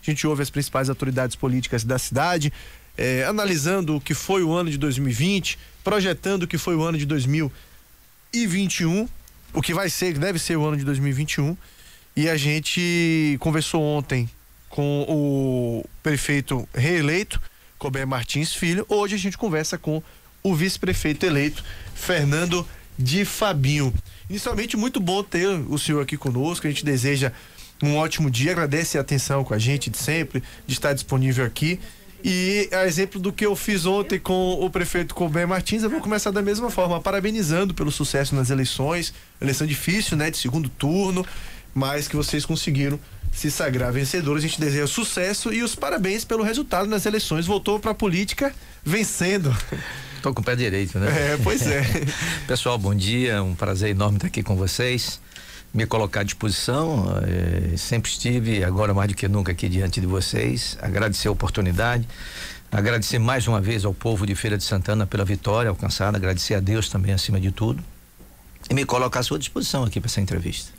A gente ouve as principais autoridades políticas da cidade, analisando o que foi o ano de 2020, projetando o que foi o ano de 2021, o que deve ser o ano de 2021. E a gente conversou ontem com o prefeito reeleito, Colbert Martins Filho. Hoje a gente conversa com o vice-prefeito eleito, Fernando de Fabinho. Inicialmente, muito bom ter o senhor aqui conosco. A gente deseja um ótimo dia, agradece a atenção com a gente de sempre, de estar disponível aqui. E a exemplo do que eu fiz ontem com o prefeito Colbert Martins, eu vou começar da mesma forma, parabenizando pelo sucesso nas eleições. Eleição difícil, né, de segundo turno, mas que vocês conseguiram se sagrar vencedores. A gente deseja sucesso e os parabéns pelo resultado nas eleições. Voltou para a política vencendo. Tô com o pé direito, né? Pois é. Pessoal, bom dia, um prazer enorme estar aqui com vocês, me colocar à disposição, sempre estive, agora mais do que nunca aqui diante de vocês, agradecer a oportunidade, agradecer mais uma vez ao povo de Feira de Santana pela vitória alcançada, agradecer a Deus também acima de tudo e me colocar à sua disposição aqui para essa entrevista.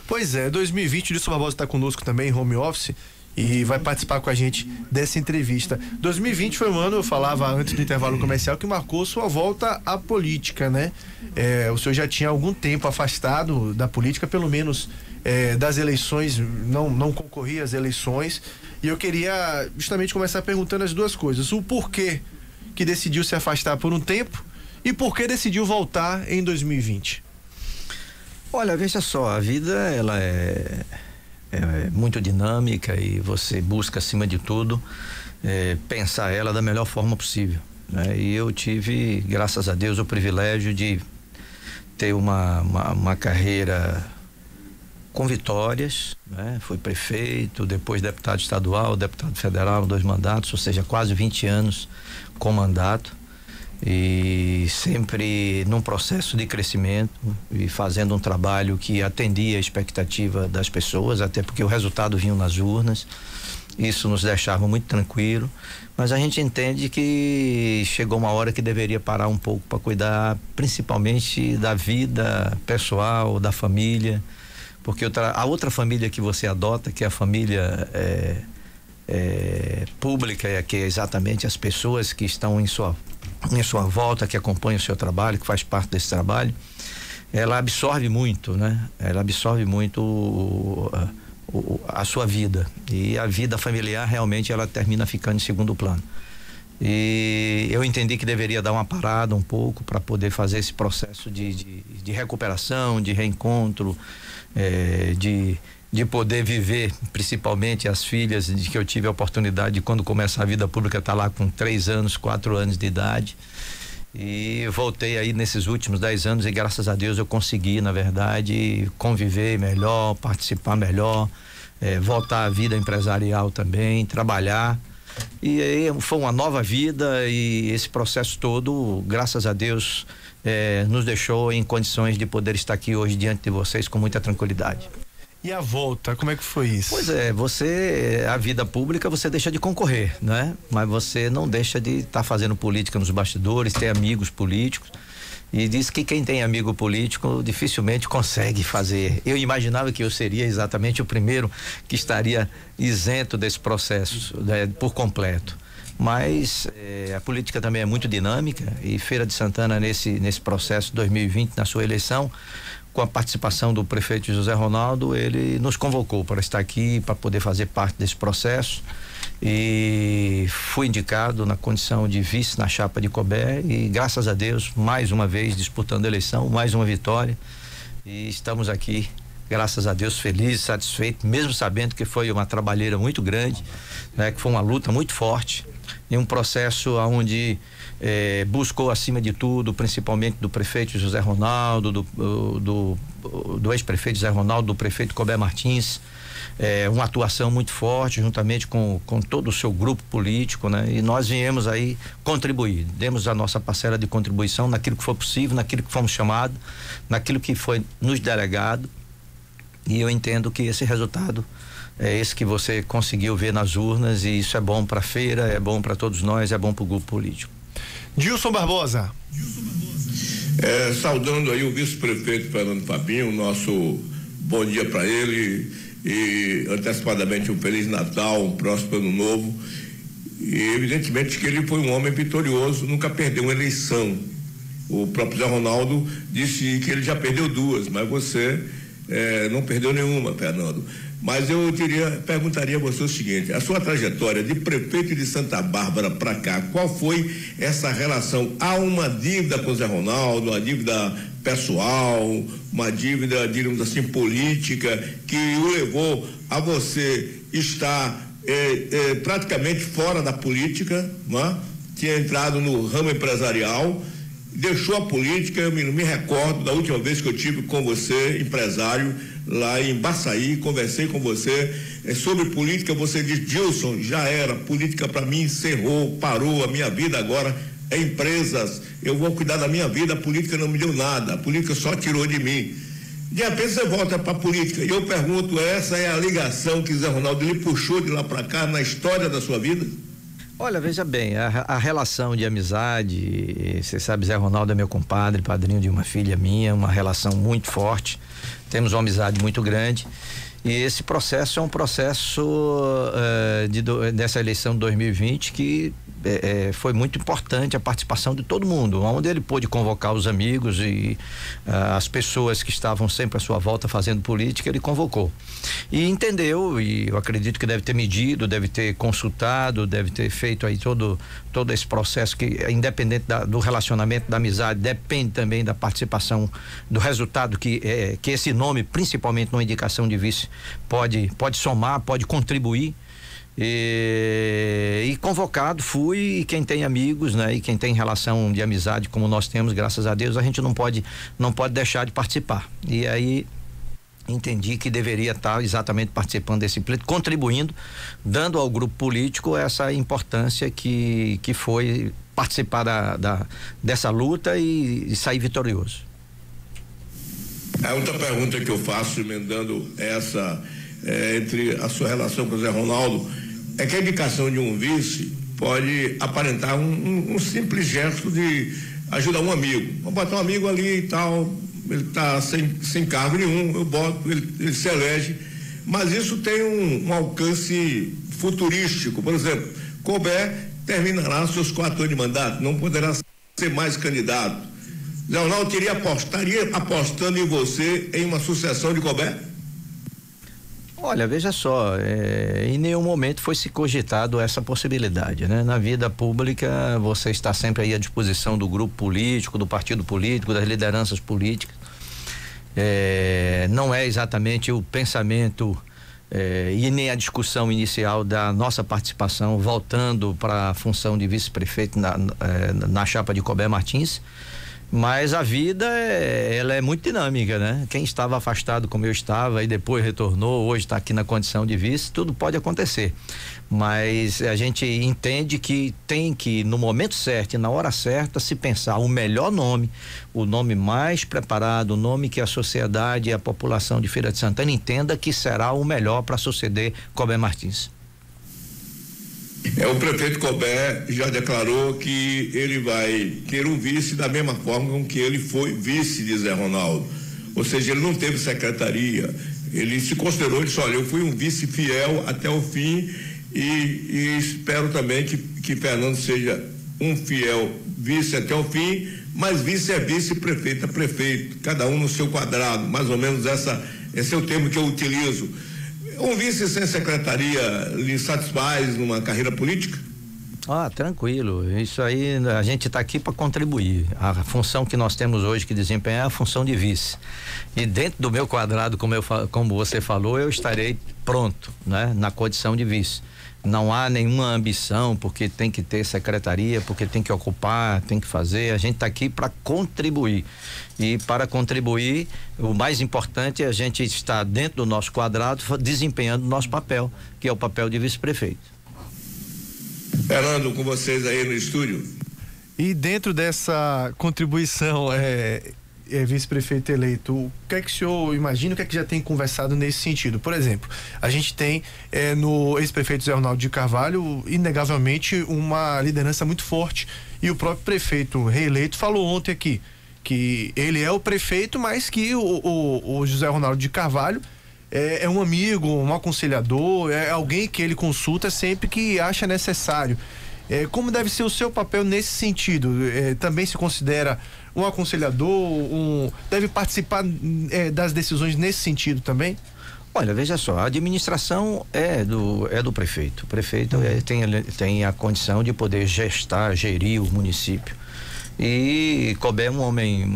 Pois é, 2020, o Dilson Barbosa está conosco também em home office e vai participar com a gente dessa entrevista. 2020 foi um ano, eu falava antes do intervalo comercial, que marcou sua volta à política, né? O senhor já tinha algum tempo afastado da política, pelo menos das eleições, não concorria às eleições, e eu queria justamente começar perguntando as duas coisas: o porquê que decidiu se afastar por um tempo e por que decidiu voltar em 2020? Olha, veja só, a vida ela é muito dinâmica e você busca, acima de tudo, pensar ela da melhor forma possível, né? E eu tive, graças a Deus, o privilégio de ter uma carreira com vitórias, né? Fui prefeito, depois deputado estadual, deputado federal, 2 mandatos, ou seja, quase 20 anos com mandato. E sempre num processo de crescimento e fazendo um trabalho que atendia a expectativa das pessoas, até porque o resultado vinha nas urnas. Isso nos deixava muito tranquilo, mas a gente entende que chegou uma hora que deveria parar um pouco para cuidar principalmente da vida pessoal, da família, porque a outra família que você adota, que é a família pública, que é exatamente as pessoas que estão em sua volta, que acompanha o seu trabalho, que faz parte desse trabalho, ela absorve muito, né? Ela absorve muito a sua vida, e a vida familiar realmente ela termina ficando em segundo plano. E eu entendi que deveria dar uma parada um pouco para poder fazer esse processo de recuperação, de reencontro, de poder viver, principalmente as filhas, de que eu tive a oportunidade de, quando começa a vida pública, estar lá com 3 anos, 4 anos de idade. E voltei aí nesses últimos 10 anos e graças a Deus eu consegui, na verdade, conviver melhor, participar melhor, voltar à vida empresarial também, trabalhar. E aí foi uma nova vida, e esse processo todo, graças a Deus, nos deixou em condições de poder estar aqui hoje diante de vocês com muita tranquilidade. E a volta, como é que foi isso? Pois é, a vida pública você deixa de concorrer, né? Mas você não deixa de estar fazendo política nos bastidores, ter amigos políticos, e diz que quem tem amigo político dificilmente consegue fazer. Eu imaginava que eu seria exatamente o primeiro que estaria isento desse processo, né, por completo. Mas a política também é muito dinâmica, e Feira de Santana nesse processo 2020, na sua eleição, com a participação do prefeito José Ronaldo, ele nos convocou para estar aqui, para poder fazer parte desse processo, e fui indicado na condição de vice na chapa de Colbert, e graças a Deus, mais uma vez disputando a eleição, mais uma vitória, e estamos aqui, graças a Deus, felizes, satisfeitos, mesmo sabendo que foi uma trabalheira muito grande, né, que foi uma luta muito forte, em um processo onde buscou, acima de tudo, principalmente do prefeito José Ronaldo, do ex-prefeito José Ronaldo, do prefeito Colbert Martins, uma atuação muito forte, juntamente com todo o seu grupo político, né? E nós viemos aí contribuir, demos a nossa parcela de contribuição naquilo que foi possível, naquilo que fomos chamados, naquilo que foi nos delegado, e eu entendo que esse resultado é esse que você conseguiu ver nas urnas, e isso é bom para a feira, é bom para todos nós, é bom para o grupo político. Dilson Barbosa. Saudando aí o vice-prefeito Fernando Fabinho, nosso bom dia para ele. e antecipadamente um Feliz Natal, um próspero Ano Novo. E evidentemente que ele foi um homem vitorioso, nunca perdeu uma eleição. O próprio Zé Ronaldo disse que ele já perdeu 2, mas você não perdeu nenhuma, Fernando. Mas eu perguntaria a você o seguinte: a sua trajetória de prefeito de Santa Bárbara para cá, qual foi essa relação? Há uma dívida com o Zé Ronaldo, uma dívida pessoal, uma dívida, digamos assim, política, que o levou a você estar praticamente fora da política, não é? Tinha entrado no ramo empresarial, deixou a política. Eu me recordo da última vez que eu tive com você, empresário, lá em Baçaí, conversei com você sobre política. Você disse: Gilson, já era, política para mim encerrou, parou, a minha vida agora é empresas, eu vou cuidar da minha vida, a política não me deu nada, a política só tirou de mim. De repente você volta para a política, e eu pergunto: essa é a ligação que Zé Ronaldo lhe puxou de lá para cá na história da sua vida? Olha, veja bem, a relação de amizade, você sabe, Zé Ronaldo é meu compadre, padrinho de uma filha minha, uma relação muito forte, temos uma amizade muito grande, e esse processo é um processo dessa eleição de 2020 que foi muito importante a participação de todo mundo, onde ele pôde convocar os amigos e as pessoas que estavam sempre à sua volta fazendo política. Ele convocou e entendeu, e eu acredito que deve ter medido, deve ter consultado, deve ter feito aí todo esse processo que, independente do relacionamento, da amizade, depende também da participação, do resultado que esse nome, principalmente numa indicação de vice, pode somar, pode contribuir. E convocado fui, e quem tem amigos, né, e quem tem relação de amizade como nós temos, graças a Deus, a gente não pode deixar de participar. E aí entendi que deveria estar exatamente participando desse pleito, contribuindo, dando ao grupo político essa importância que foi participar dessa luta e sair vitorioso. A outra pergunta que eu faço, emendando essa, entre a sua relação com o Zé Ronaldo, é que a indicação de um vice pode aparentar um simples gesto de ajudar um amigo. Vou botar um amigo ali e tal, ele está sem cargo nenhum, eu boto, ele se elege, mas isso tem um alcance futurístico. Por exemplo, Colbert terminará seus 4 anos de mandato, não poderá ser mais candidato. Zé Ronaldo estaria apostando em você em uma sucessão de Colbert? Olha, veja só, em nenhum momento foi se cogitado essa possibilidade, né? Na vida pública, você está sempre aí à disposição do grupo político, do partido político, das lideranças políticas. Não é exatamente o pensamento e nem a discussão inicial da nossa participação voltando para a função de vice-prefeito na chapa de Colbert Martins. Mas a vida ela é muito dinâmica, né? Quem estava afastado como eu estava e depois retornou, hoje está aqui na condição de vice, tudo pode acontecer. Mas a gente entende que tem que, no momento certo e na hora certa, se pensar o melhor nome, o nome mais preparado, o nome que a sociedade e a população de Feira de Santana entenda que será o melhor para suceder Colbert Martins. O prefeito Colbert já declarou que ele vai ter um vice da mesma forma com que ele foi vice de Zé Ronaldo. Ou seja, ele não teve secretaria, ele se considerou, ele disse: olha, eu fui um vice fiel até o fim e espero também que Fernando seja um fiel vice até o fim, mas vice é vice, prefeito é prefeito, cada um no seu quadrado, mais ou menos esse é o termo que eu utilizo. Um vice sem secretaria lhe satisfaz numa carreira política? Tranquilo, isso aí a gente está aqui para contribuir. A função que nós temos hoje que desempenhar é a função de vice. E dentro do meu quadrado, como você falou, eu estarei pronto, né? Na condição de vice. Não há nenhuma ambição porque tem que ter secretaria, porque tem que ocupar, tem que fazer. A gente está aqui para contribuir. E para contribuir, o mais importante é a gente estar dentro do nosso quadrado, desempenhando o nosso papel, que é o papel de vice-prefeito. Fernando, com vocês aí no estúdio. E dentro dessa contribuição, vice-prefeito eleito, o que é que o senhor imagina, o que é que já tem conversado nesse sentido? Por exemplo, a gente tem no ex-prefeito Zé Ronaldo de Carvalho, inegavelmente, uma liderança muito forte, e o próprio prefeito reeleito falou ontem aqui que ele é o prefeito, mas que o José Ronaldo de Carvalho é um amigo, um aconselhador, é alguém que ele consulta sempre que acha necessário. Como deve ser o seu papel nesse sentido? Também se considera um aconselhador, deve participar das decisões nesse sentido também? Olha, veja só, a administração é do prefeito. O prefeito tem a condição de poder gerir o município. E couber um homem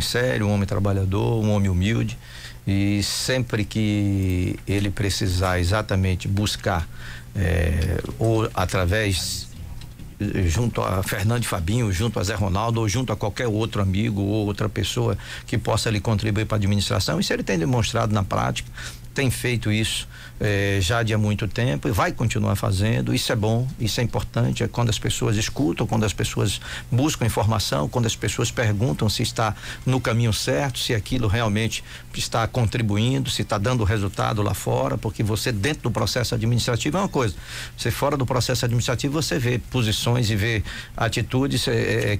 sério, um homem trabalhador, um homem humilde, e sempre que ele precisar exatamente buscar ou através junto a Fernando e Fabinho, junto a Zé Ronaldo ou junto a qualquer outro amigo ou outra pessoa que possa lhe contribuir para a administração, isso ele tem demonstrado na prática, tem feito isso já de há muito tempo e vai continuar fazendo. Isso é bom, isso é importante, é quando as pessoas escutam, quando as pessoas buscam informação, quando as pessoas perguntam se está no caminho certo, se aquilo realmente está contribuindo, se está dando resultado lá fora, porque você dentro do processo administrativo é uma coisa, você fora do processo administrativo você vê posições e vê atitudes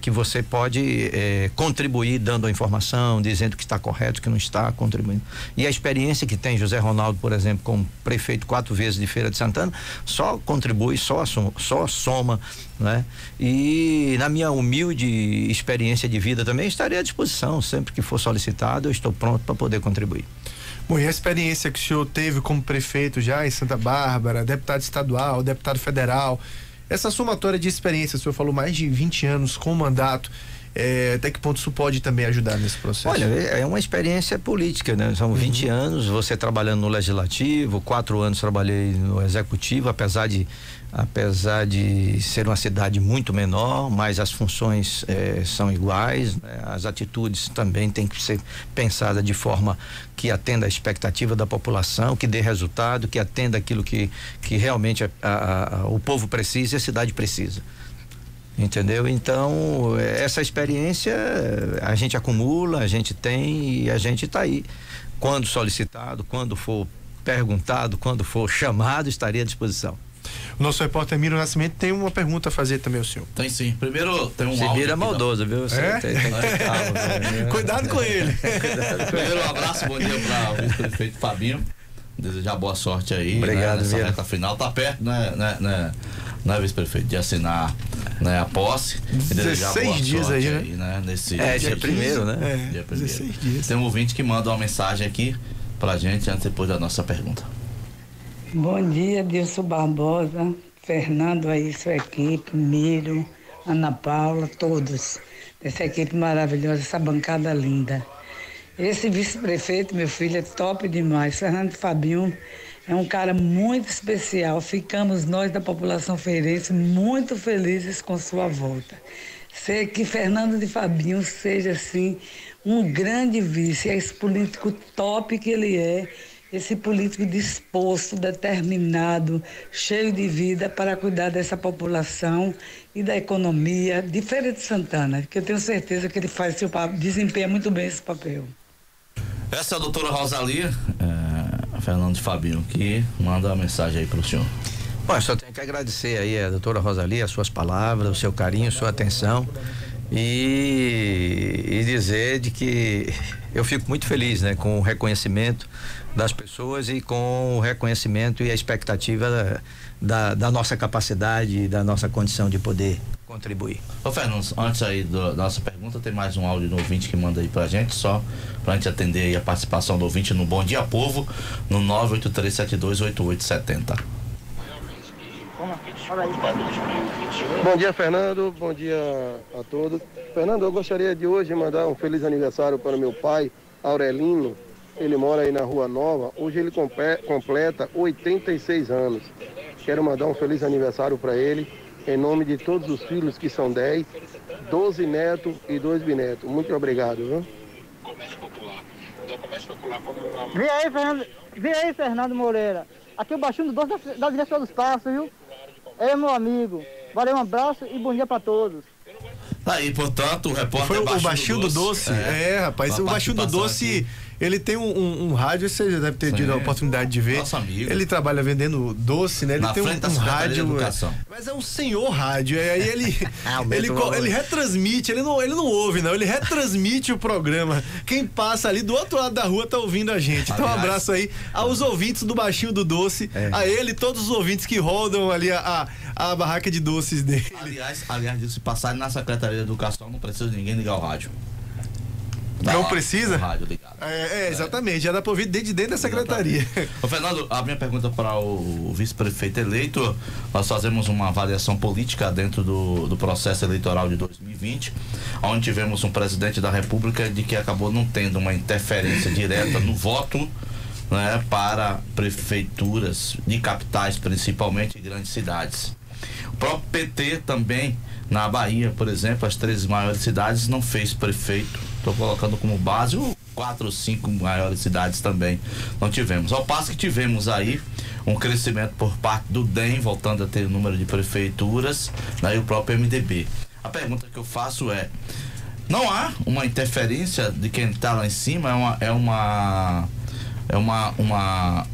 que você pode contribuir dando a informação, dizendo que está correto, que não está contribuindo. E a experiência que tem José Ronaldo, por exemplo, como prefeito 4 vezes de Feira de Santana, só contribui, só soma, né? E na minha humilde experiência de vida também estarei à disposição, sempre que for solicitado, eu estou pronto para poder contribuir. Bom, e a experiência que o senhor teve como prefeito já em Santa Bárbara, deputado estadual, deputado federal, essa somatória de experiência, o senhor falou mais de 20 anos com o mandato, até que ponto isso pode também ajudar nesse processo? Olha, é uma experiência política, né? São 20 anos, você trabalhando no legislativo, 4 anos trabalhei no executivo, apesar de ser uma cidade muito menor, mas as funções são iguais, né? As atitudes também têm que ser pensadas de forma que atenda a expectativa da população, que dê resultado, que atenda aquilo que realmente o povo precisa e a cidade precisa. Entendeu? Então, essa experiência a gente acumula, a gente tem e a gente está aí. Quando solicitado, quando for perguntado, quando for chamado, estaria à disposição. O nosso repórter Miro Nascimento tem uma pergunta a fazer também ao senhor. Tem sim. Primeiro tem um áudio. Você vira maldoso, viu? Você tem Cuidado com ele. Primeiro, um abraço, bom dia para o vice-prefeito Fabinho. Desejar boa sorte aí. Obrigado, nessa reta final. Tá perto, né, vice-prefeito, de assinar, né, a posse. 16 dias aí, né? Nesse dia primeiro, né? Dia primeiro. 16 dias. Tem um ouvinte que manda uma mensagem aqui pra gente antes depois da nossa pergunta. Bom dia, Dilson Barbosa, Fernando aí, sua equipe, Miro, Ana Paula, todos. Essa equipe maravilhosa, essa bancada linda. Esse vice-prefeito, meu filho, é top demais. Fernando Fabinho é um cara muito especial. Ficamos nós da população feirense muito felizes com sua volta. Sei que Fernando de Fabinho seja, assim, um grande vice. É esse político top que ele é. Esse político disposto, determinado, cheio de vida para cuidar dessa população e da economia de Feira de Santana, que eu tenho certeza que ele desempenha muito bem esse papel. Essa é a doutora Rosalia, Fernando de Fabinho, que manda uma mensagem aí para o senhor. Bom, eu só tenho que agradecer aí a doutora Rosalia, as suas palavras, o seu carinho, sua atenção e dizer de que eu fico muito feliz, né, com o reconhecimento das pessoas e com o reconhecimento e a expectativa da nossa capacidade, da nossa condição de poder contribuir. Ô Fernando, antes aí da nossa pergunta, tem mais um áudio do ouvinte que manda aí pra gente, só pra gente atender aí a participação do ouvinte no Bom Dia Povo, no 983728870. Bom dia, Fernando, bom dia a todos. Fernando, eu gostaria de hoje mandar um feliz aniversário para o meu pai, Aurelino. Ele mora aí na Rua Nova. Hoje ele completa 86 anos. Quero mandar um feliz aniversário para ele, em nome de todos os filhos, que são 10, 12 netos e 2 bisnetos. Muito obrigado, viu? Vem aí, Fernando Moreira. Aqui é o baixinho do doce da direção dos passos, viu? É meu amigo. Valeu, um abraço e bom dia para todos. Aí, portanto, o repórter foi o Baixinho do Doce. Rapaz, o Baixinho do Doce Ele tem um rádio, você já deve ter tido a oportunidade de ver. Nosso amigo. Ele trabalha vendendo doce, né? Ele Na tem frente da um Secretaria rádio. de Educação. Mas é um senhor rádio. E aí ele retransmite, ele não ouve, não. Ele retransmite o programa. Quem passa ali do outro lado da rua tá ouvindo a gente. Então, um abraço aí aos ouvintes do Baixinho do Doce, a ele e todos os ouvintes que rodam ali a barraca de doces dele. Aliás, se passarem na Secretaria de Educação, não precisa ninguém ligar o rádio. Não precisa? Rádio ligado. Exatamente. Já dá pra ouvir desde dentro da secretaria. Ô, Fernando, a minha pergunta para o vice-prefeito eleito: nós fazemos uma avaliação política dentro do processo eleitoral de 2020, onde tivemos um presidente da República de que acabou não tendo uma interferência direta no voto, né, para prefeituras de capitais, principalmente em grandes cidades. O próprio PT também, na Bahia, por exemplo, as 13 maiores cidades não fez prefeito. Estou colocando como base 4 ou 5 maiores cidades também não tivemos. Ao passo que tivemos aí um crescimento por parte do DEM, voltando a ter o número de prefeituras, né, e o próprio MDB. A pergunta que eu faço é: não há uma interferência de quem está lá em cima? É uma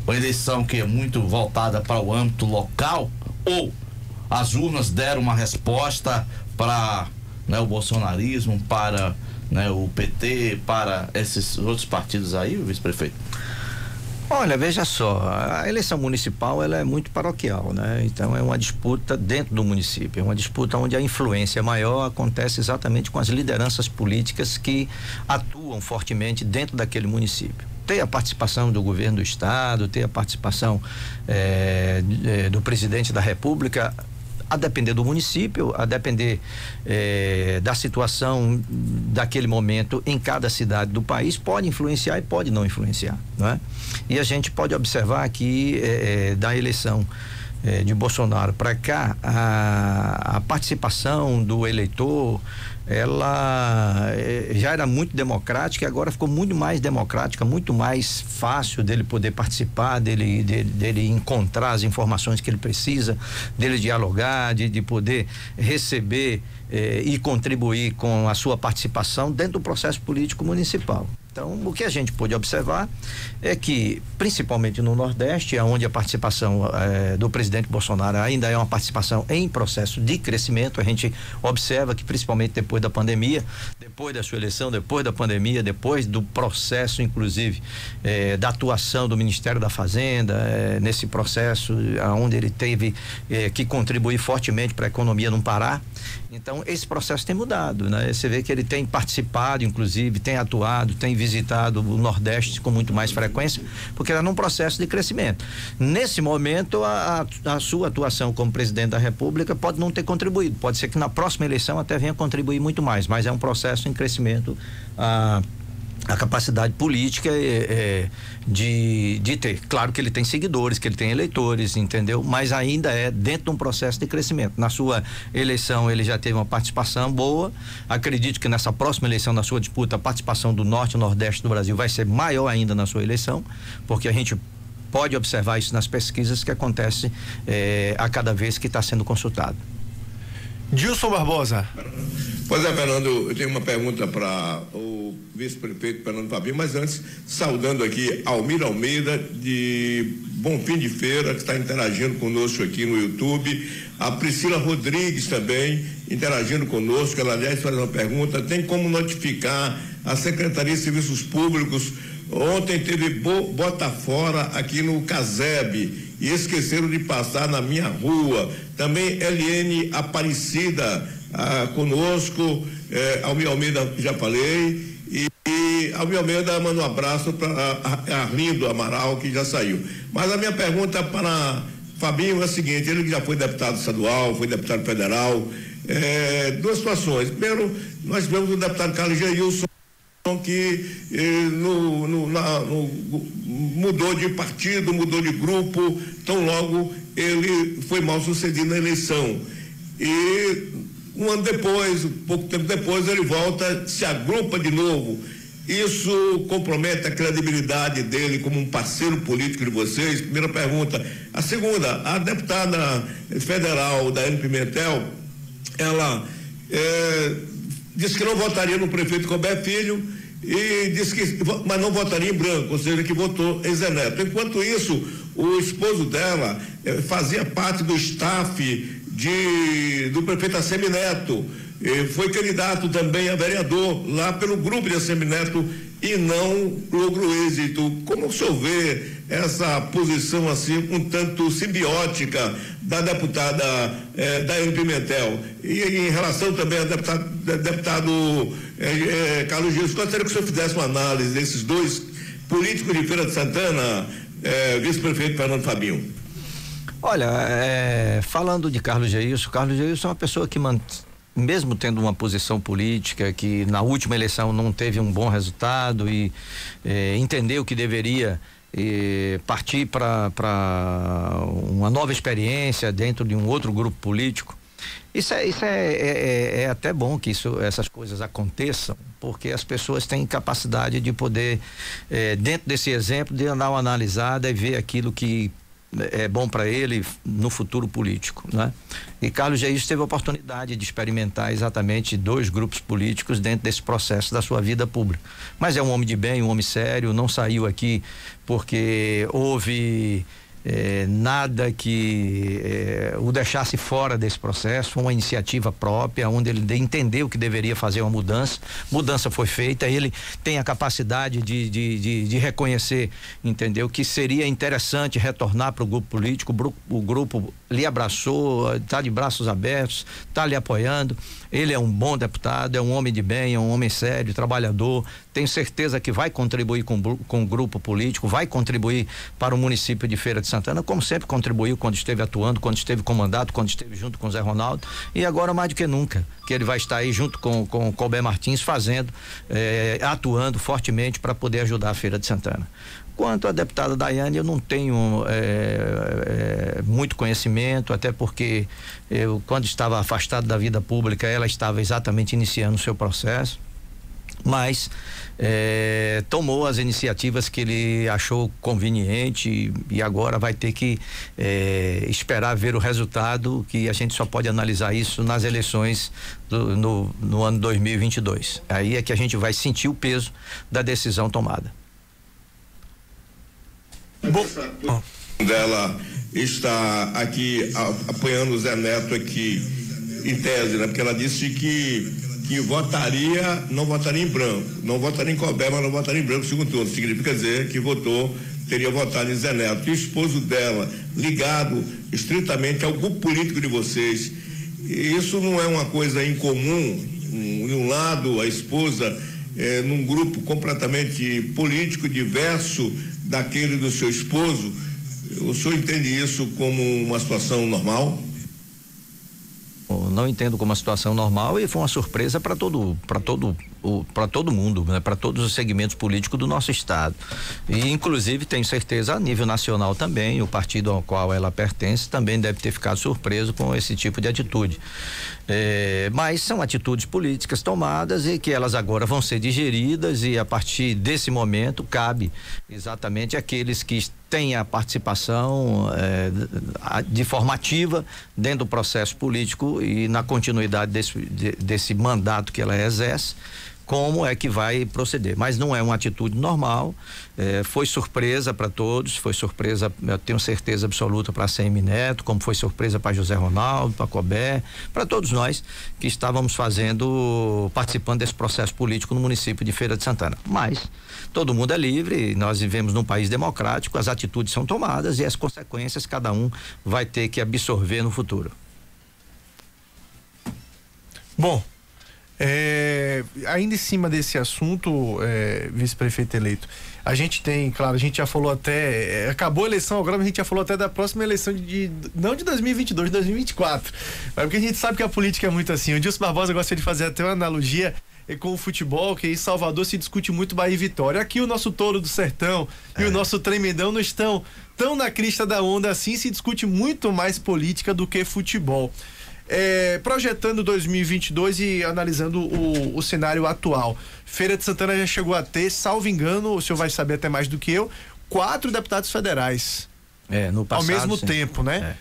eleição que é muito voltada para o âmbito local? Ou as urnas deram uma resposta para, né, o bolsonarismo, para, né, o PT, para esses outros partidos aí, o vice-prefeito? Olha, veja só, a eleição municipal ela é muito paroquial, né? Então é uma disputa dentro do município, é uma disputa onde a influência maior acontece exatamente com as lideranças políticas que atuam fortemente dentro daquele município. Tem a participação do governo do estado, tem a participação do presidente da República, a depender do município, a depender da situação daquele momento em cada cidade do país, pode influenciar e pode não influenciar, não é? E a gente pode observar que da eleição de Bolsonaro para cá, a participação do eleitor, ela já era muito democrática e agora ficou muito mais democrática, muito mais fácil dele poder participar, dele encontrar as informações que ele precisa, dele dialogar, de poder receber e contribuir com a sua participação dentro do processo político municipal. Então, o que a gente pôde observar é que, principalmente no Nordeste, onde a participação do presidente Bolsonaro ainda é uma participação em processo de crescimento, a gente observa que, principalmente depois da pandemia, depois da sua eleição, depois da pandemia, depois do processo, inclusive, da atuação do Ministério da Fazenda, nesse processo onde ele teve que contribuir fortemente para a economia não parar. Então, esse processo tem mudado, né? Você vê que ele tem participado, inclusive, tem atuado, tem visitado o Nordeste com muito mais frequência, porque era num processo de crescimento. Nesse momento, a sua atuação como presidente da República pode não ter contribuído, pode ser que na próxima eleição até venha contribuir muito mais, mas é um processo em crescimento a capacidade política de ter. Claro que ele tem seguidores, que ele tem eleitores, entendeu? Mas ainda é dentro de um processo de crescimento. Na sua eleição ele já teve uma participação boa. Acredito que nessa próxima eleição, na sua disputa, a participação do Norte e Nordeste do Brasil vai ser maior ainda na sua eleição, porque a gente pode observar isso nas pesquisas que acontecem a cada vez que está sendo consultado. Dilson Barbosa. Pois é, Fernando, eu tenho uma pergunta para o vice-prefeito Fernando Fabinho, mas antes, saudando aqui Almir Almeida, de Bonfim de Feira, que está interagindo conosco aqui no YouTube, a Priscila Rodrigues também interagindo conosco, ela, aliás, faz uma pergunta: tem como notificar a Secretaria de Serviços Públicos? Ontem teve bota fora aqui no Caseb e esqueceram de passar na minha rua. Também Eliane Aparecida conosco, Almir Almeida já falei, e Almir Almeida manda um abraço para Arlindo Amaral, que já saiu. Mas a minha pergunta para Fabinho é a seguinte: ele já foi deputado estadual, foi deputado federal, duas situações. Primeiro, nós tivemos o deputado Carlos Geilson, que mudou de partido, mudou de grupo, tão logo ele foi mal sucedido na eleição. E um ano depois, pouco tempo depois, ele volta, se agrupa de novo. Isso compromete a credibilidade dele como um parceiro político de vocês? Primeira pergunta. A segunda, a deputada federal Daiane Pimentel, ela disse que não votaria no prefeito Colbert Filho e disse que, mas não votaria em branco, ou seja, que votou em Zé Neto. Enquanto isso, o esposo dela fazia parte do staff do prefeito Assemineto, foi candidato também a vereador lá pelo grupo de Assemineto e não logrou êxito. Como o senhor vê essa posição assim, um tanto simbiótica da deputada Daiane Pimentel? E em relação também ao deputado Carlos Dias, gostaria que o senhor fizesse uma análise desses dois políticos de Feira de Santana, vice-prefeito Fernando Fabinho. Olha, falando de Carlos Geilson é uma pessoa que mesmo tendo uma posição política que na última eleição não teve um bom resultado e entendeu que deveria partir para uma nova experiência dentro de um outro grupo político. Isso é até bom que essas coisas aconteçam, porque as pessoas têm capacidade de poder, dentro desse exemplo, de dar uma analisada e ver aquilo que é bom para ele no futuro político, né? E Carlos Geilson teve a oportunidade de experimentar exatamente dois grupos políticos dentro desse processo da sua vida pública. Mas é um homem de bem, um homem sério, não saiu aqui porque houve nada que o deixasse fora desse processo. Foi uma iniciativa própria, onde ele entendeu que deveria fazer uma mudança foi feita, ele tem a capacidade de reconhecer, entendeu, que seria interessante retornar para o grupo político. O grupo lhe abraçou, está de braços abertos, está lhe apoiando. Ele é um bom deputado, é um homem de bem, é um homem sério, trabalhador. Tenho certeza que vai contribuir com o grupo político, vai contribuir para o município de Feira de Santana, como sempre contribuiu quando esteve atuando, quando esteve com mandato, quando esteve junto com o Zé Ronaldo, e agora mais do que nunca, que ele vai estar aí junto com o Colbert Martins, atuando fortemente para poder ajudar a Feira de Santana. Quanto à deputada Daiane, eu não tenho muito conhecimento, até porque eu, quando estava afastado da vida pública, ela estava exatamente iniciando o seu processo, mas tomou as iniciativas que ele achou conveniente e agora vai ter que esperar ver o resultado, que a gente só pode analisar isso nas eleições no ano 2022. Aí é que a gente vai sentir o peso da decisão tomada. Dela está aqui apoiando o Zé Neto aqui em tese, né? Porque ela disse que não votaria em branco, não votaria em Colbert, mas não votaria em branco no segundo turno. Significa dizer que teria votado em Zé Neto. E o esposo dela, ligado estritamente ao grupo político de vocês. E isso não é uma coisa incomum. De um lado, a esposa num grupo completamente político, diverso daquele do seu esposo. O senhor entende isso como uma situação normal? Não entendo como uma situação normal, e foi uma surpresa para todo mundo, né? Para todos os segmentos políticos do nosso estado. E inclusive tenho certeza a nível nacional também, o partido ao qual ela pertence também deve ter ficado surpreso com esse tipo de atitude. Mas são atitudes políticas tomadas e que elas agora vão ser digeridas, e a partir desse momento cabe exatamente àqueles que têm a participação de forma ativa dentro do processo político e na continuidade desse mandato que ela exerce, como é que vai proceder. Mas não é uma atitude normal, foi surpresa para todos, foi surpresa, eu tenho certeza absoluta, para a CM Neto, como foi surpresa para José Ronaldo, para Colbert, para todos nós que estávamos participando desse processo político no município de Feira de Santana. Mas todo mundo é livre, nós vivemos num país democrático, as atitudes são tomadas e as consequências cada um vai ter que absorver no futuro. Bom, ainda em cima desse assunto, vice-prefeito eleito, a gente tem, claro, a gente já falou até, acabou a eleição agora, mas a gente já falou até da próxima eleição não de 2022, de 2024, mas porque a gente sabe que a política é muito assim. O Dilson Barbosa gosta de fazer até uma analogia com o futebol, que em Salvador se discute muito Bahia e Vitória. Aqui o nosso Touro do Sertão e o nosso Tremendão não estão tão na crista da onda assim, se discute muito mais política do que futebol. Projetando 2022 e analisando o cenário atual, Feira de Santana já chegou a ter, salvo engano, o senhor vai saber até mais do que eu, 4 deputados federais no passado, ao mesmo sim. tempo, né?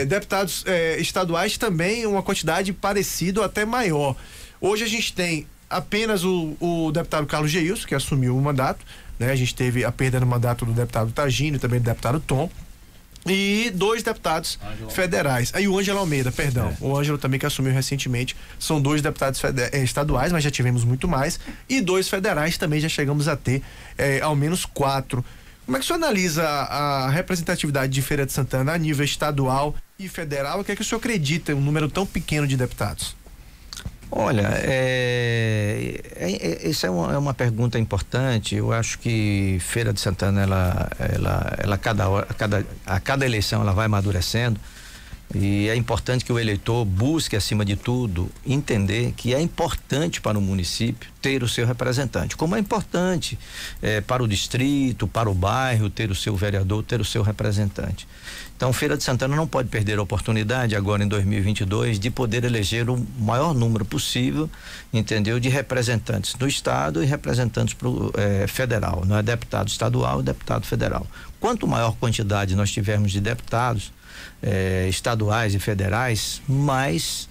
Deputados estaduais também, uma quantidade parecida ou até maior. Hoje a gente tem apenas o deputado Carlos Geilson, que assumiu o mandato, né? A gente teve a perda no mandato do deputado Tagino e também do deputado Tom, e 2 deputados federais. Aí o Ângelo Almeida, perdão. O Ângelo também, que assumiu recentemente. São 2 deputados estaduais, mas já tivemos muito mais. E 2 federais também já chegamos a ter ao menos 4. Como é que o senhor analisa a representatividade de Feira de Santana a nível estadual e federal? O que é que o senhor acredita em um número tão pequeno de deputados? Olha, essa é uma pergunta importante. Eu acho que Feira de Santana, a cada eleição ela vai amadurecendo, e é importante que o eleitor busque, acima de tudo, entender que é importante para o município ter o seu representante, como é importante para o distrito, para o bairro, ter o seu vereador, ter o seu representante. Então, Feira de Santana não pode perder a oportunidade agora em 2022 de poder eleger o maior número possível, entendeu, de representantes do estado e representantes pro federal, não é deputado estadual e deputado federal. Quanto maior quantidade nós tivermos de deputados estaduais e federais, mais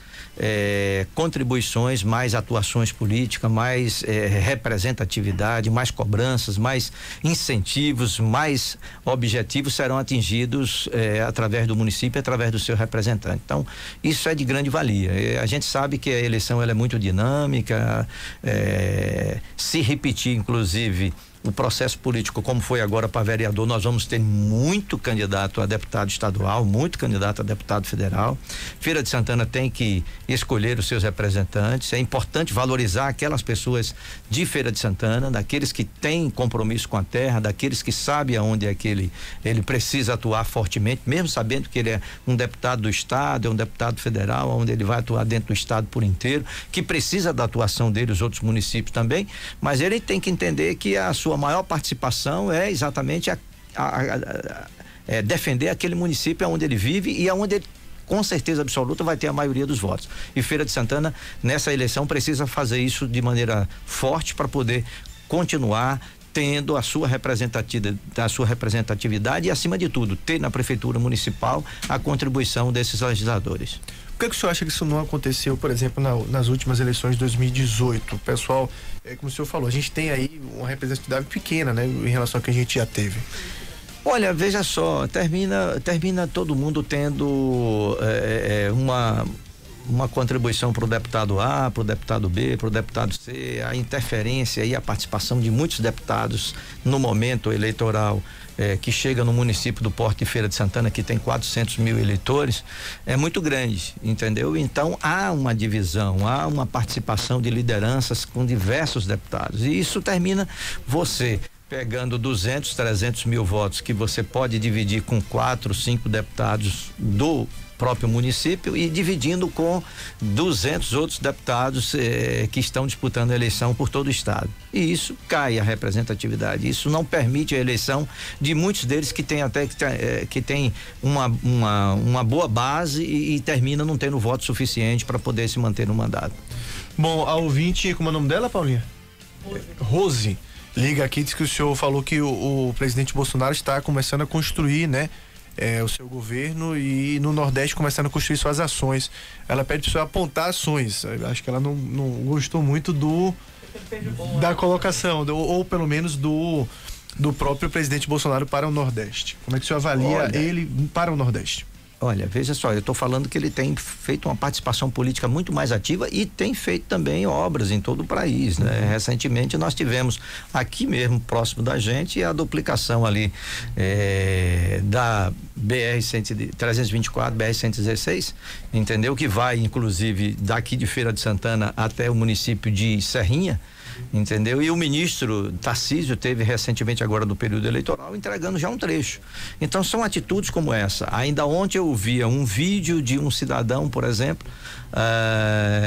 contribuições, mais atuações políticas, mais representatividade, mais cobranças, mais incentivos, mais objetivos serão atingidos através do município, através do seu representante. Então, isso é de grande valia. A gente sabe que a eleição ela é muito dinâmica, se repetir, inclusive, o processo político como foi agora para vereador, nós vamos ter muito candidato a deputado estadual, muito candidato a deputado federal. Feira de Santana tem que escolher os seus representantes. É importante valorizar aquelas pessoas de Feira de Santana, daqueles que têm compromisso com a terra, daqueles que sabem aonde é que ele precisa atuar fortemente, mesmo sabendo que ele é um deputado do estado, é um deputado federal, onde ele vai atuar dentro do estado por inteiro, que precisa da atuação dele, os outros municípios também, mas ele tem que entender que a sua maior participação é exatamente defender aquele município onde ele vive e aonde ele, com certeza absoluta, vai ter a maioria dos votos. E Feira de Santana, nessa eleição, precisa fazer isso de maneira forte para poder continuar tendo a sua representatividade e, acima de tudo, ter na prefeitura municipal a contribuição desses legisladores. Por que o senhor acha que isso não aconteceu, por exemplo, nas últimas eleições de 2018? O pessoal, como o senhor falou, a gente tem aí uma representatividade pequena, né, em relação ao que a gente já teve. Olha, veja só, termina todo mundo tendo uma contribuição para o deputado A, para o deputado B, para o deputado C, a interferência e a participação de muitos deputados no momento eleitoral que chega no município do porte de Feira de Santana, que tem 400 mil eleitores, é muito grande, entendeu? Então há uma divisão, há uma participação de lideranças com diversos deputados, e isso termina você pegando 200, 300 mil votos que você pode dividir com 4, 5 deputados do próprio município e dividindo com 200 outros deputados que estão disputando a eleição por todo o estado. E isso cai a representatividade. Isso não permite a eleição de muitos deles que tem até que tem uma boa base e termina não tendo voto suficiente para poder se manter no mandato. Bom, a ouvinte, como é o nome dela, Paulinha? Rose. Liga aqui, diz que o senhor falou que o presidente Bolsonaro está começando a construir, né? O seu governo, e no Nordeste começando a construir suas ações. Ela pede para o senhor apontar ações. Eu acho que ela não gostou muito da colocação, ou pelo menos do próprio presidente Bolsonaro para o Nordeste. Como é que o senhor avalia ele para o Nordeste? Olha, veja só, eu estou falando que ele tem feito uma participação política muito mais ativa e tem feito também obras em todo o país, né? Recentemente nós tivemos aqui mesmo, próximo da gente, a duplicação ali da BR-324, BR-116, entendeu? Que vai, inclusive, daqui de Feira de Santana até o município de Serrinha, entendeu? E o ministro Tarcísio teve recentemente, agora no período eleitoral, entregando já um trecho. Então são atitudes como essa. Ainda ontem eu via um vídeo de um cidadão, por exemplo,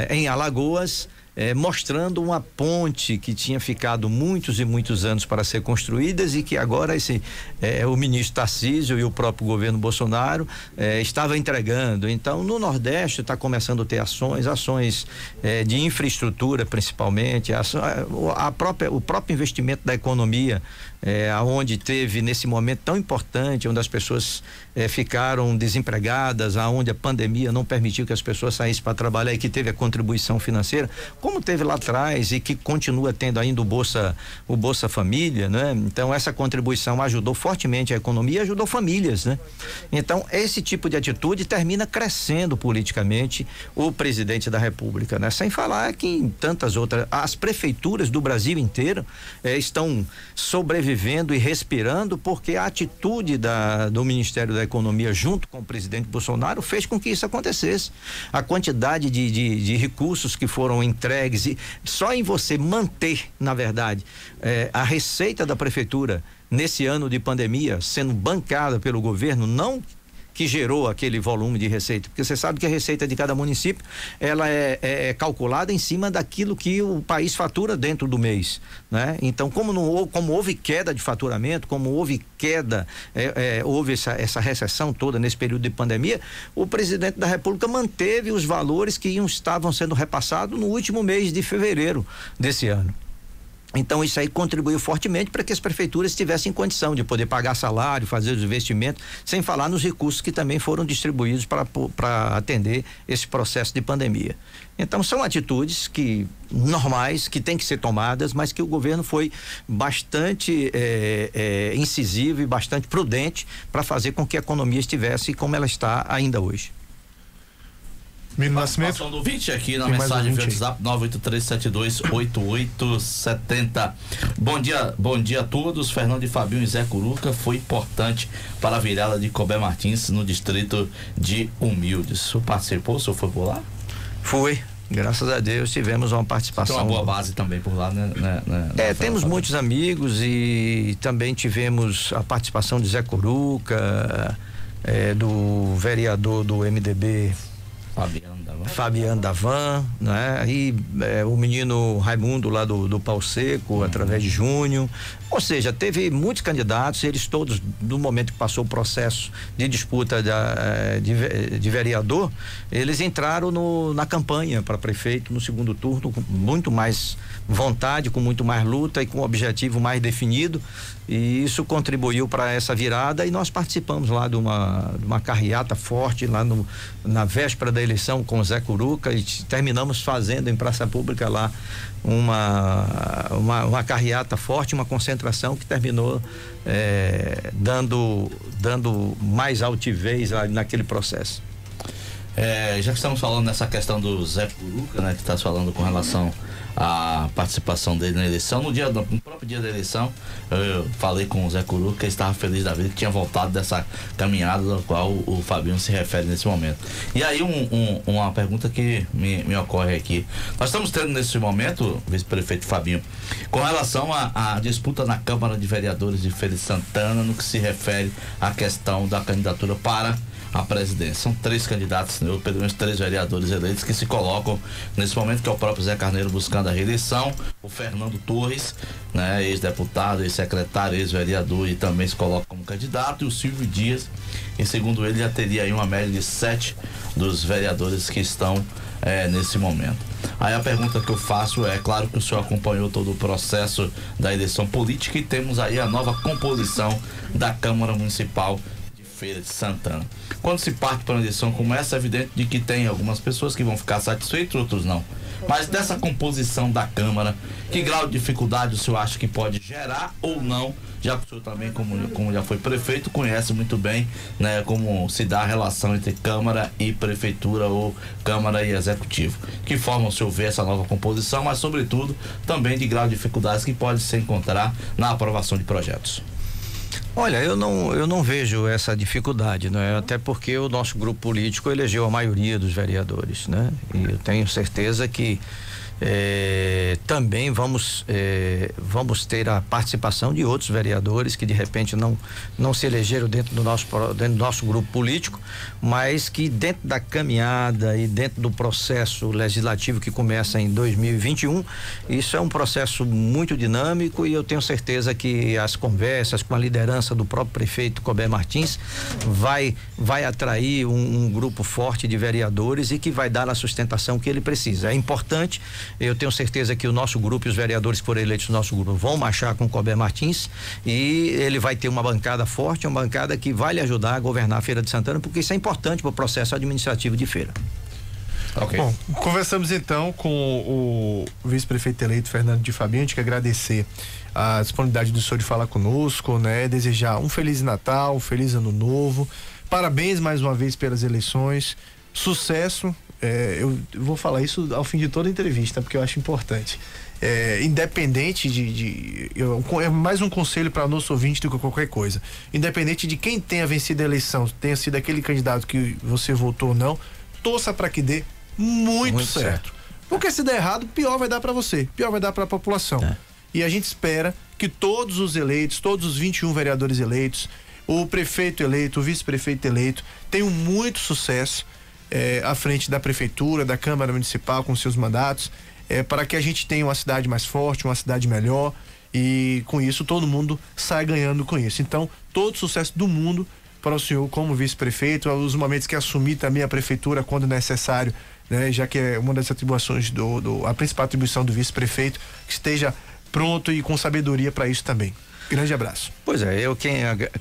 em Alagoas, mostrando uma ponte que tinha ficado muitos e muitos anos para ser construídas e que agora o ministro Tarcísio e o próprio governo Bolsonaro estava entregando. Então, no Nordeste está começando a ter ações de infraestrutura, principalmente, o próprio investimento da economia, aonde teve nesse momento tão importante, onde as pessoas ficaram desempregadas, aonde a pandemia não permitiu que as pessoas saíssem para trabalhar e que teve a contribuição financeira. como teve lá atrás e que continua tendo ainda o Bolsa Família, né? Então essa contribuição ajudou fortemente a economia, ajudou famílias, né? Então esse tipo de atitude termina crescendo politicamente o presidente da República, né? Sem falar que em tantas outras, as prefeituras do Brasil inteiro estão sobrevivendo e respirando porque a atitude do Ministério da Economia junto com o presidente Bolsonaro fez com que isso acontecesse. A quantidade de recursos que foram entregues e só em você manter, na verdade, a receita da prefeitura nesse ano de pandemia sendo bancada pelo governo, não que gerou aquele volume de receita, porque você sabe que a receita de cada município ela é calculada em cima daquilo que o país fatura dentro do mês, né? Então como houve queda de faturamento, como houve queda, houve essa recessão toda nesse período de pandemia, o presidente da República manteve os valores que estavam sendo repassados no último mês de fevereiro desse ano. Então isso aí contribuiu fortemente para que as prefeituras tivessem condição de poder pagar salário, fazer os investimentos, sem falar nos recursos que também foram distribuídos para atender esse processo de pandemia. Então são atitudes normais, que têm que ser tomadas, mas que o governo foi bastante incisivo e bastante prudente para fazer com que a economia estivesse como ela está ainda hoje. Mino Nascimento. Participação do ouvinte aqui na mensagem via WhatsApp 983728870. Bom dia a todos. Fernando e Fabinho e Zé Curuca foi importante para a virada de Colbert Martins no distrito de Humildes. O senhor participou? O senhor foi por lá? Fui. Graças a Deus tivemos uma participação. Tem uma boa base também por lá, né? Temos muitos amigos e também tivemos a participação de Zé Curuca, do vereador do MDB Fabiano Davan, né? E o menino Raimundo lá do Pau Seco, através de Júnior. Ou seja, teve muitos candidatos, eles todos, no momento que passou o processo de disputa de vereador, eles entraram na campanha para prefeito no segundo turno com muito mais vontade, com muito mais luta e com um objetivo mais definido, e isso contribuiu para essa virada, e nós participamos lá de uma carreata forte lá na véspera da eleição com o Zé Curuca, e terminamos fazendo em praça pública lá uma carreata forte, uma concentração que terminou dando mais altivez lá naquele processo. Já que estamos falando nessa questão do Zé Curuca, né, que está falando com relação à participação dele na eleição, no próprio dia da eleição, eu falei com o Zé Curuca, ele estava feliz da vida, que tinha voltado dessa caminhada da qual o Fabinho se refere nesse momento. E aí uma pergunta que me ocorre aqui. Nós estamos tendo nesse momento, vice-prefeito Fabinho, com relação à disputa na Câmara de Vereadores de Feira de Santana, no que se refere à questão da candidatura para a presidência. São 3 candidatos, né? Pelo menos 3 vereadores eleitos que se colocam nesse momento, que é o próprio Zé Carneiro buscando a reeleição, o Fernando Torres, né? Ex-deputado, ex-secretário, ex-vereador, e também se coloca como candidato, e o Silvio Dias, e segundo ele já teria aí uma média de 7 dos vereadores que estão nesse momento. Aí a pergunta que eu faço claro que o senhor acompanhou todo o processo da eleição política, e temos aí a nova composição da Câmara Municipal Feira de Santana. Quando se parte para uma eleição como essa, é evidente de que tem algumas pessoas que vão ficar satisfeitas, outros não. Mas dessa composição da Câmara, que grau de dificuldade o senhor acha que pode gerar ou não, já que o senhor também, como já foi prefeito, conhece muito bem, né, como se dá a relação entre Câmara e Prefeitura, ou Câmara e Executivo. Que forma o senhor vê essa nova composição, mas sobretudo também de grau de dificuldades que pode se encontrar na aprovação de projetos? Olha, eu não vejo essa dificuldade, né? Até porque o nosso grupo político elegeu a maioria dos vereadores, né? E eu tenho certeza que também vamos ter a participação de outros vereadores que de repente não se elegeram dentro do nosso grupo político, mas que dentro da caminhada e dentro do processo legislativo que começa em 2021, isso é um processo muito dinâmico, e eu tenho certeza que as conversas com a liderança do próprio prefeito Colbert Martins vai atrair um grupo forte de vereadores, e que vai dar a sustentação que ele precisa. É importante. Eu tenho certeza que o nosso grupo e os vereadores que foram eleitos no nosso grupo vão marchar com o Colbert Martins, e ele vai ter uma bancada forte, uma bancada que vai lhe ajudar a governar a Feira de Santana, porque isso é importante para o processo administrativo de feira. Ok. Bom, conversamos então com o vice-prefeito eleito Fernando de Fabinho. A gente quer agradecer a disponibilidade do senhor de falar conosco, né? Desejar um Feliz Natal, um Feliz Ano Novo. Parabéns mais uma vez pelas eleições. Sucesso. Eu vou falar isso ao fim de toda a entrevista, porque eu acho importante. Independente é mais um conselho para nosso ouvinte do que qualquer coisa. Independente de quem tenha vencido a eleição, tenha sido aquele candidato que você votou ou não, torça para que dê muito certo. Porque se der errado, pior vai dar para você, pior vai dar para a população. E a gente espera que todos os eleitos, todos os 21 vereadores eleitos, o prefeito eleito, o vice-prefeito eleito, tenham muito sucesso à frente da prefeitura, da Câmara Municipal com seus mandatos, para que a gente tenha uma cidade mais forte, uma cidade melhor, e com isso todo mundo sai ganhando com isso. Então, todo o sucesso do mundo para o senhor como vice-prefeito, os momentos que assumir também a prefeitura quando necessário, né, já que é uma das atribuições a principal atribuição do vice-prefeito, que esteja pronto e com sabedoria para isso também. Grande abraço. Pois é, eu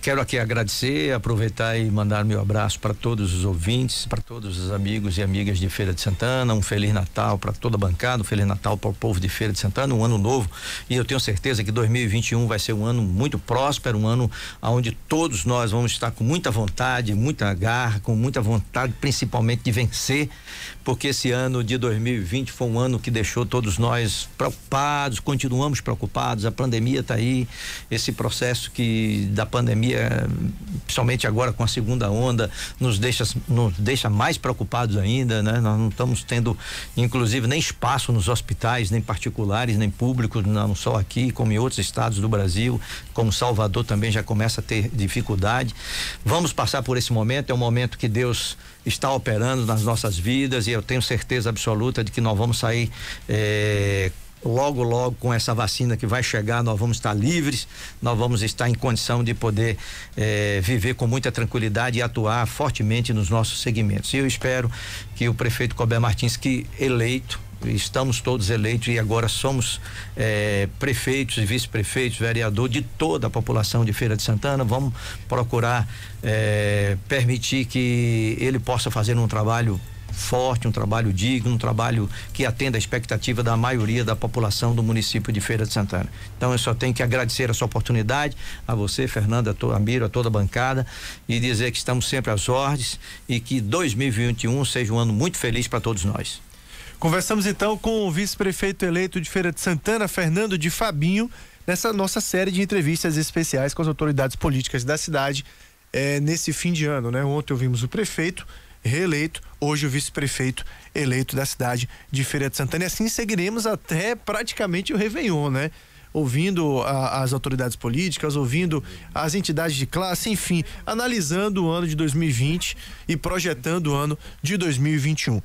quero aqui agradecer, aproveitar e mandar meu abraço para todos os ouvintes, para todos os amigos e amigas de Feira de Santana, um Feliz Natal para toda a bancada, um Feliz Natal para o povo de Feira de Santana, um ano novo, e eu tenho certeza que 2021 vai ser um ano muito próspero, um ano onde todos nós vamos estar com muita vontade, muita garra, com muita vontade principalmente de vencer, porque esse ano de 2020 foi um ano que deixou todos nós preocupados, continuamos preocupados, a pandemia está aí, esse processo da pandemia, principalmente agora com a segunda onda, nos deixa mais preocupados ainda, né? Nós não estamos tendo, inclusive, nem espaço nos hospitais, nem particulares, nem públicos, não só aqui, como em outros estados do Brasil, como Salvador também já começa a ter dificuldade. Vamos passar por esse momento, é um momento que Deus está operando nas nossas vidas, e eu tenho certeza absoluta de que nós vamos sair logo com essa vacina que vai chegar, nós vamos estar livres, nós vamos estar em condição de poder viver com muita tranquilidade e atuar fortemente nos nossos segmentos. E eu espero que o prefeito Colbert Martins, que eleito, estamos todos eleitos e agora somos prefeitos e vice-prefeitos, vereador de toda a população de Feira de Santana, vamos procurar permitir que ele possa fazer um trabalho forte, um trabalho digno, um trabalho que atenda a expectativa da maioria da população do município de Feira de Santana. Então eu só tenho que agradecer essa oportunidade a você, Fernanda, a Miro, a toda a bancada, e dizer que estamos sempre às ordens e que 2021 seja um ano muito feliz para todos nós. Conversamos então com o vice-prefeito eleito de Feira de Santana, Fernando de Fabinho, nessa nossa série de entrevistas especiais com as autoridades políticas da cidade nesse fim de ano, né? Ontem ouvimos o prefeito reeleito, hoje o vice-prefeito eleito da cidade de Feira de Santana, e assim seguiremos até praticamente o Réveillon, né? Ouvindo as autoridades políticas, ouvindo as entidades de classe, enfim, analisando o ano de 2020 e projetando o ano de 2021.